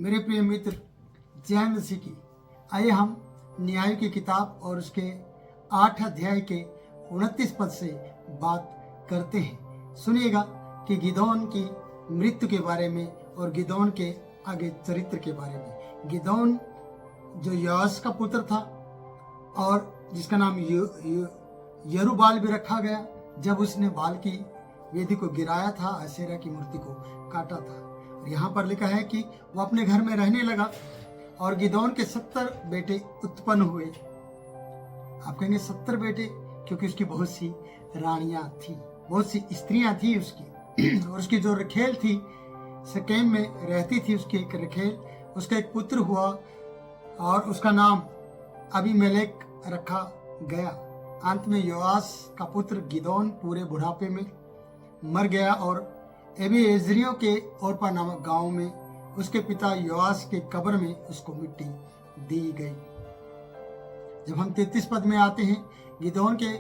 मेरे प्रिय मित्र, जय मसीह की। आइए हम न्याय की किताब और उसके 8 अध्याय के 29 पद से बात करते हैं। सुनिएगा कि गिदोन की मृत्यु के बारे में और गिदोन के आगे चरित्र के बारे में। गिदोन जो योआश का पुत्र था और जिसका नाम यरूबाल भी रखा गया, जब उसने बाल की वेदी को गिराया था, अशेरा की मूर्ति को काटा था। और यहाँ पर लिखा है कि वो अपने घर में रहने लगा और गिदोन के 70 बेटे उत्पन्न हुए। आप कहेंगे 70 बेटे, क्योंकि उसकी बहुत सी रानियां थी, बहुत सी स्त्रियां थी उसकी। और उसकी जो रखेल थी, शकेम में रहती थी उसकी एक रखेल, उसका एक पुत्र हुआ और उसका नाम अबीमेलेक रखा गया। अंत में योआश का पुत्र गिदोन पूरे बुढ़ापे में मर गया और एबीएजरियों के ओरपा नामक गांव में उसके पिता योआश के कब्र में उसको मिट्टी दी गई। जब हम 33 पद में आते हैं, गिदोन के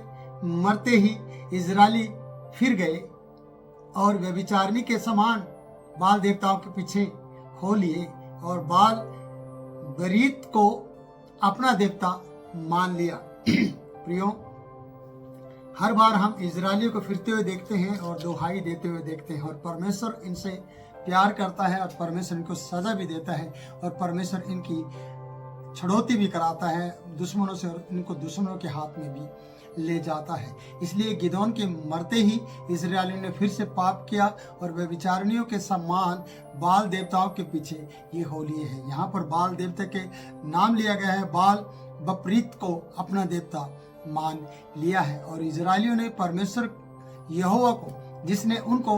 मरते ही इजरायली फिर गए और व्यभिचारिणी के समान बाल देवताओं के पीछे हो लिए और बाल बरीत को अपना देवता मान लिया। प्रियो, हर बार हम इजरायलियों को फिरते हुए देखते हैं और दुहाई देते हुए देखते हैं, और परमेश्वर इनसे प्यार करता है और परमेश्वर इनको सजा भी देता है और परमेश्वर इनकी छड़ौती भी कराता है दुश्मनों से, और इनको दुश्मनों के हाथ में भी ले जाता है। इसलिए गिदोन के मरते ही इजरायलियों ने फिर से पाप किया और व्यभिचारिणियों के समान बाल देवताओं के पीछे ये हो लिए हैं। यहाँ पर बाल देवता के नाम लिया गया है, बाल बपरीत को अपना देवता मान लिया है। और इजरायलियों ने परमेश्वर यहोवा को, जिसने उनको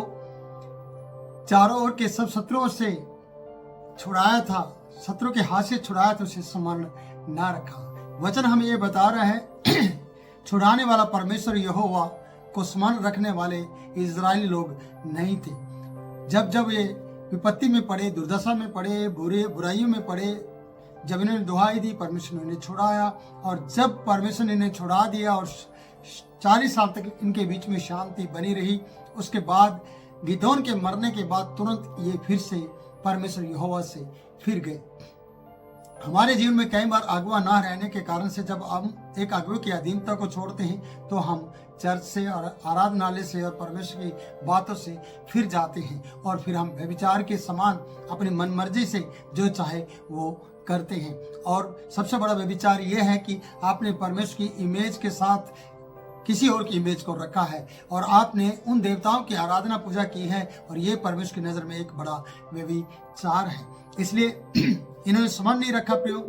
चारों ओर के सब शत्रुओं से छुड़ाया था, शत्रु के हाथ से छुड़ाया था, उसे स्मरण न रखा। वचन हमें ये बता रहा है छुड़ाने वाला परमेश्वर यहोवा को स्मरण रखने वाले इजरायली लोग नहीं थे। जब जब ये विपत्ति में पड़े, दुर्दशा में पड़े, बुराइयों में पड़े, जब इन्होंने दुहाई दी, परमेश्वर ने इन्हें छुड़ाया। और जब परमेश्वर ने इन्हें छुड़ा दिया और 40 साल तक इनके बीच में शांति बनी रही, उसके बाद गिदोन के मरने के बाद तुरंत ये फिर से परमेश्वर यहोवा से फिर गए। हमारे जीवन में कई बार अगुआ ना रहने के कारण से जब हम एक अगुए की अधीनता को छोड़ते हैं तो हम चर्च से और आराधनालय से और परमेश्वर की बातों से फिर जाते हैं और फिर हम व्यभिचार के समान अपनी मनमर्जी से जो चाहे वो करते हैं। और सबसे बड़ा व्यभिचार यह है कि आपने परमेश्वर की इमेज के साथ किसी और की इमेज को रखा है और आपने उन देवताओं की आराधना पूजा की है, और ये परमेश्वर की नजर में एक बड़ा व्यभिचार है। इसलिए इन्होंने स्मरण नहीं रखा प्रियो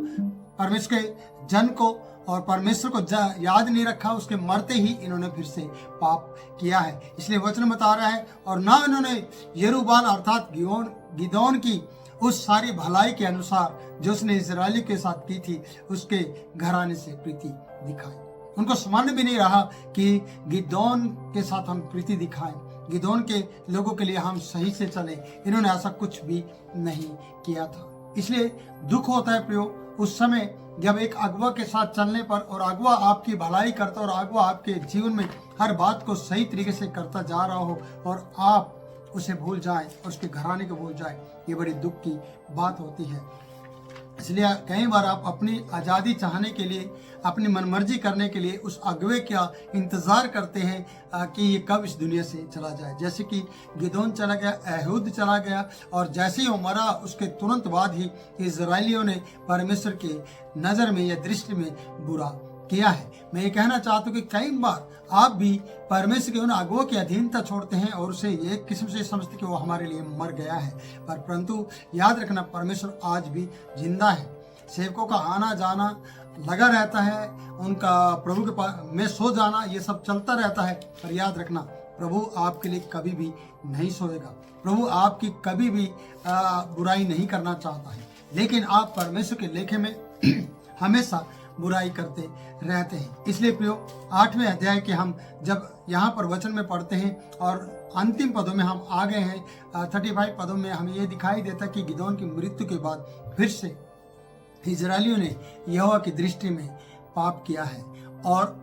परमेश्वर के जन को, और परमेश्वर को याद नहीं रखा। उसके मरते ही इन्होंने फिर से पाप किया है। इसलिए वचन बता रहा है, और ना इन्होंने यरूबाल अर्थात गिदोन की उस सारी भलाई के अनुसार जो उसने इजरायली के साथ की थी, उसके घराने से प्रीति दिखाई। उनको स्मरण भी नहीं रहा कि गिदोन के साथ हम प्रीति दिखाएं, गिदोन के लोगों के लिए हम सही से चले। इन्होंने ऐसा कुछ भी नहीं किया था। इसलिए दुख होता है प्रियो उस समय जब एक अगुआ के साथ चलने पर, और अगुआ आपकी भलाई करता और अगुआ आपके जीवन में हर बात को सही तरीके से करता जा रहा हो और आप उसे भूल जाएं और उसके घराने को भूल जाएं, ये बड़ी दुख की बात होती है। इसलिए कई बार आप अपनी आज़ादी चाहने के लिए, अपनी मनमर्जी करने के लिए उस अगुए का इंतज़ार करते हैं कि ये कब इस दुनिया से चला जाए। जैसे कि गिदोन चला गया, एहूद चला गया, और जैसे ही वो मरा उसके तुरंत बाद ही इजरायलियों ने परमेश्वर के नज़र में या दृष्टि में बुरा किया है। मैं ये कहना चाहता हूँ कि कई बार आप भी परमेश्वर के उन अगुओं की अधीनता छोड़ते हैं और उसे एक किस्म से समझते कि वो हमारे लिए मर गया है, पर परंतु याद रखना परमेश्वर आज भी जिंदा है। सेवकों का आना जाना लगा रहता है, उनका प्रभु के पास में सो जाना, ये सब चलता रहता है, पर याद रखना प्रभु आपके लिए कभी भी नहीं सोएगा। प्रभु आपकी कभी भी बुराई नहीं करना चाहता है, लेकिन आप परमेश्वर के लेखे में हमेशा बुराई करते रहते हैं। इसलिए प्रियो 8वें अध्याय के हम जब यहाँ पर वचन में पढ़ते हैं और अंतिम पदों में हम आ गए हैं, 35 पदों में हमें ये दिखाई देता कि गिदोन की मृत्यु के बाद फिर से इजरायलियों ने यहोवा की दृष्टि में पाप किया है और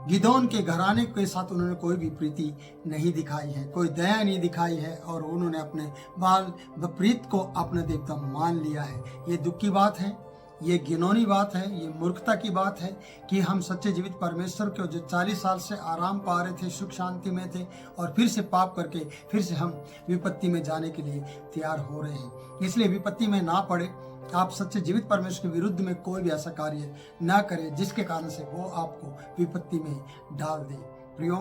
गिदोन के घराने के साथ उन्होंने कोई भी प्रीति नहीं दिखाई है, कोई दया नहीं दिखाई है, और उन्होंने अपने बाल विपरीत को अपना देवता मान लिया है। ये दुख की बात है, ये घिनौनी बात है, ये मूर्खता की बात है कि हम सच्चे जीवित परमेश्वर को जो 40 साल से आराम पा रहे थे, सुख शांति में थे, और फिर से पाप करके फिर से हम विपत्ति में जाने के लिए तैयार हो रहे हैं। इसलिए विपत्ति में ना पड़े। आप सच्चे जीवित परमेश्वर के विरुद्ध में कोई भी ऐसा कार्य ना करें जिसके कारण से वो आपको विपत्ति में डाल दे। प्रियो,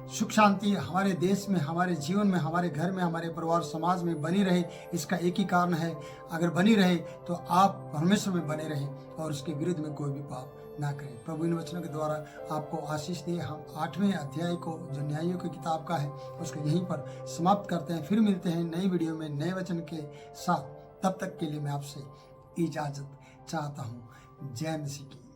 सुख शांति हमारे देश में, हमारे जीवन में, हमारे घर में, हमारे परिवार समाज में बनी रहे, इसका एक ही कारण है, अगर बनी रहे तो आप परमेश्वर में बने रहें और उसके विरुद्ध में कोई भी पाप ना करें। प्रभु इन वचनों के द्वारा आपको आशीष दिए। हम 8वें अध्याय को जो न्यायों की किताब का है उसको यहीं पर समाप्त करते हैं। फिर मिलते हैं नई वीडियो में नए वचन के साथ। तब तक के लिए मैं आपसे इजाजत चाहता हूँ। जय मसीह की।